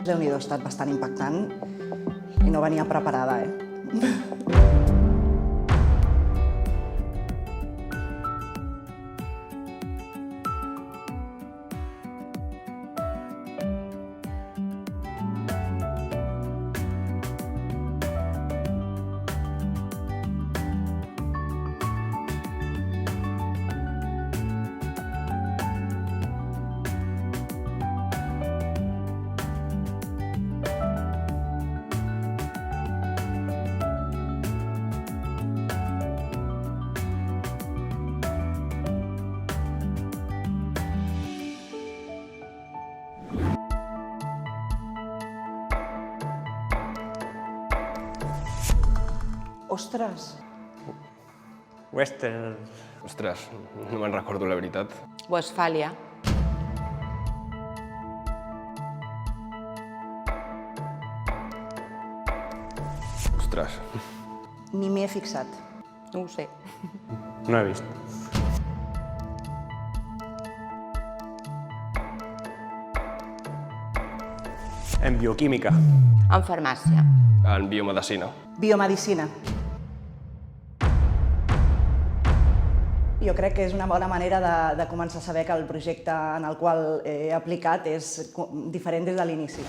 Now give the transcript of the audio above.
Déu-n'hi-do, ha estat bastant impactant i no venia preparada, Ostres! Western... Ostres, no me'n recordo la veritat. Westfàlia. Ostres. Ni m'hi he fixat. No ho sé. No he vist. En bioquímica. En farmàcia. En biomedicina. Biomedicina. Jo crec que és una bona manera de començar a saber que el projecte en el qual he aplicat és diferent des de l'inici.